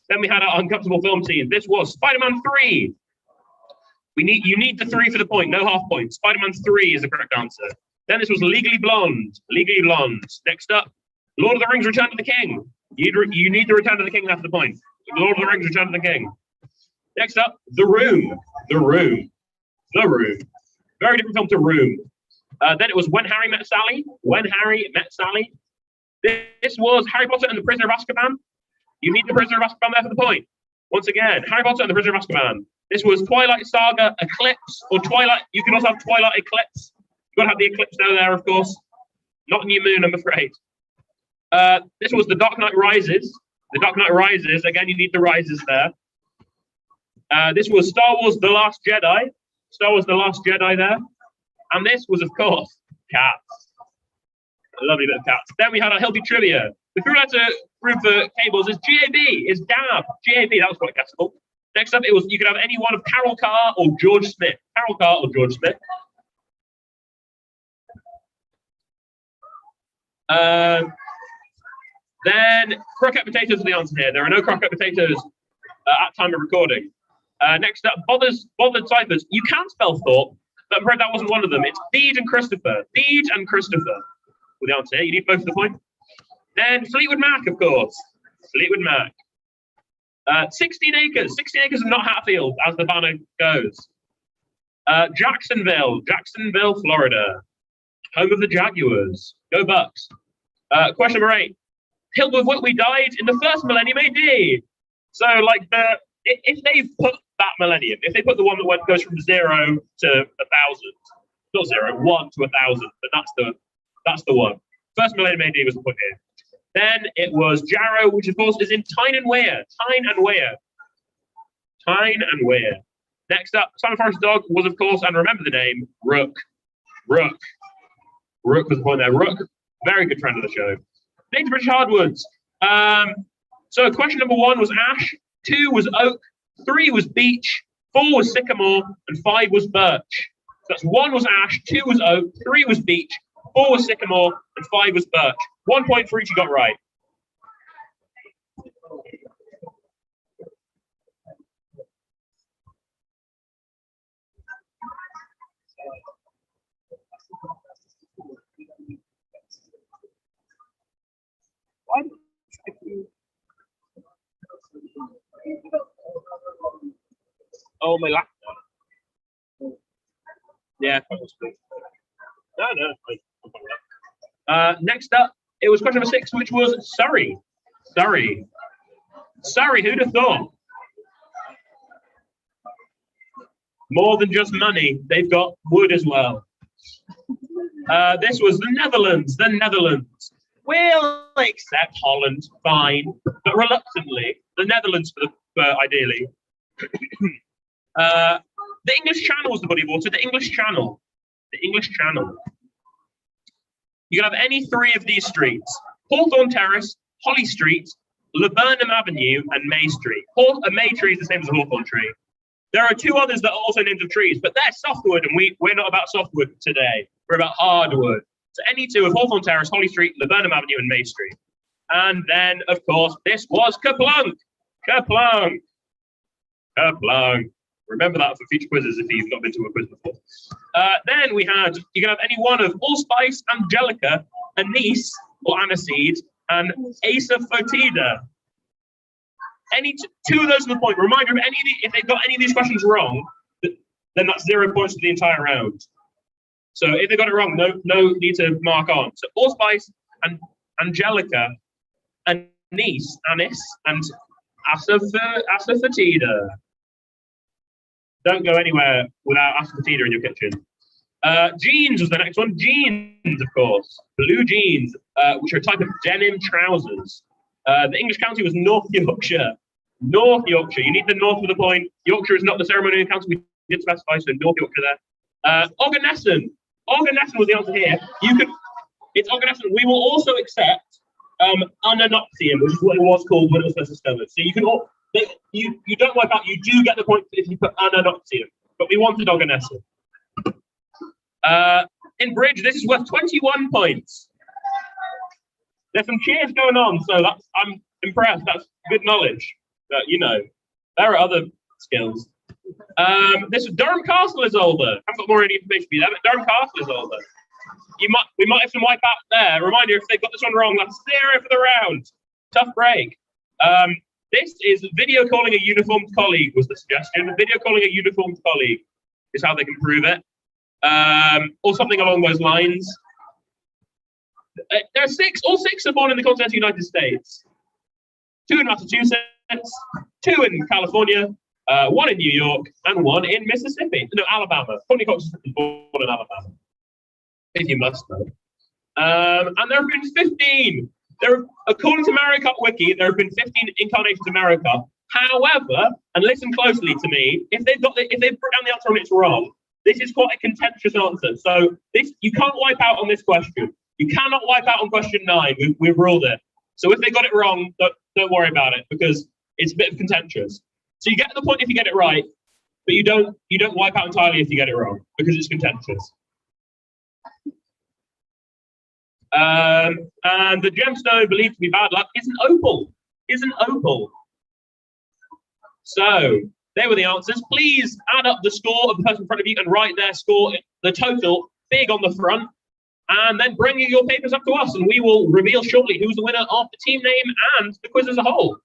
S1: Then we had our uncomfortable film scene. This was Spider-Man 3. You need the 3 for the point, no half points. Spider-Man 3 is the correct answer. Then this was Legally Blonde. Next up, Lord of the Rings: Return of the King. You need the Return of the King after the point. Lord of the Rings: Return of the King. Next up, The Room. Very different film to Room. Then it was When Harry Met Sally. This was Harry Potter and the Prisoner of Azkaban. You need the Prisoner of Azkaban there for the point. Once again, Harry Potter and the Prisoner of Azkaban. This was Twilight Saga Eclipse, or Twilight. You can also have Twilight Eclipse. You've got to have the eclipse down there, of course. Not New Moon, I'm afraid. This was The Dark Knight Rises. Again, you need the rises there. This was Star Wars The Last Jedi. There. And this was, of course, Cats. A lovely bit of Cats. Then we had our healthy trivia. The crew letter group for cables is GAB, is DAB. GAB, that was quite guessable. Next up, you could have any one of Carol Carr or George Smith. Then croquette potatoes are the answer here. There are no croquette potatoes at time of recording. Next up, bothered ciphers. You can spell thought, but I'm afraid that wasn't one of them. It's Bede and Christopher. With the answer here, you need both for the point. Then Fleetwood Mac, of course. 16 acres. 16 acres of not Hatfield, as the banner goes. Jacksonville, Florida. Home of the Jaguars. Go Bucks. Question number 8. Hilbert Whitley died in the first millennium AD. So, like, if they put that millennium, if they put the one that goes from 0 to 1,000, not 0, 1 to 1,000, but that's the one. First millennium AD was the point here. Then it was Jarrow, which of course is in Tyne and Wear. Next up, Simon Forrest's dog was, of course, and remember the name, Rook. Rook was the point there. Rook, very good friend of the show. Native British hardwoods. So question number 1 was ash, 2 was oak, 3 was beech, 4 was sycamore, and 5 was birch. So that's 1 was ash, 2 was oak, 3 was beech, 4 was sycamore, and 5 was birch. 1 point for each you got right. Oh, my laptop. Yeah, probably. No. Next up, it was question number 6, which was Surrey. Surrey, who'd have thought? More than just money, they've got wood as well. This was the Netherlands. We'll accept Holland, fine, but reluctantly, the Netherlands for ideally. The English Channel was the body of water. The English Channel. You can have any 3 of these streets: Hawthorne Terrace, Holly Street, Laburnum Avenue, and May Street. A May tree is the same as a Hawthorne tree. There are two others that are also names of trees, but they're softwood, and we're not about softwood today. We're about hardwood. So any two of Hawthorne Terrace, Holly Street, Laburnum Avenue, and May Street. And then, of course, this was Kerplunk. Kerplunk. Kerplunk. Remember that for future quizzes if you've not been to a quiz before. Then we had, you can have any one of Allspice, Angelica, Anise, or Aniseed, and Asafoetida. Any two of those are the point. Reminder of any of if they've got any of these questions wrong, then that's 0 points for the entire round. So if they got it wrong, no need to mark on. So Allspice and Angelica, Anise, and Asafoetida. Don't go anywhere without Asafoetida in your kitchen. Jeans was the next one. Jeans, of course. Blue jeans, which are a type of denim trousers. The English county was North Yorkshire. North Yorkshire. You need the north of the point. Yorkshire is not the ceremonial county. We did specify, so North Yorkshire there. Oganesson. Oganesson was the answer here. It's Oganesson. We will also accept Unanopsium, which is what it was called when it was first discovered. So you can you don't wipe out. You do get the point if you put Unanopsium, but we wanted Oganesson. In bridge, this is worth 21 points. There's some cheers going on, so I'm impressed. That's good knowledge. But there are other skills. This Durham Castle is older. I haven't got more information for you there, but Durham Castle is older. We might have some wipe out there. Reminder, if they've got this one wrong, that's 0 for the round. Tough break. This is video calling a uniformed colleague was the suggestion. Video calling a uniformed colleague is how they can prove it. Or something along those lines. There are 6. All 6 are born in the continental United States. 2 in Massachusetts, 2 in California, 1 in New York, and 1 in Mississippi. No, Alabama. Courtney Cox is born in Alabama, if you must know. And there have been 15. According to Mario Kart Wiki, there have been 15 incarnations of Mario Kart. However, and listen closely to me, if they've put down the answer and it's wrong, this is quite a contentious answer. So you can't wipe out on this question. You cannot wipe out on question 9. We've ruled it. So if they got it wrong, don't worry about it because it's a bit of contentious. So you get the point if you get it right, but you don't wipe out entirely if you get it wrong because it's contentious. And the gemstone believed to be bad luck is an opal. So they were the answers. Please add up the score of the person in front of you and write their score, the total, big on the front. And then bring your papers up to us, and we will reveal shortly who's the winner of the team name and the quiz as a whole.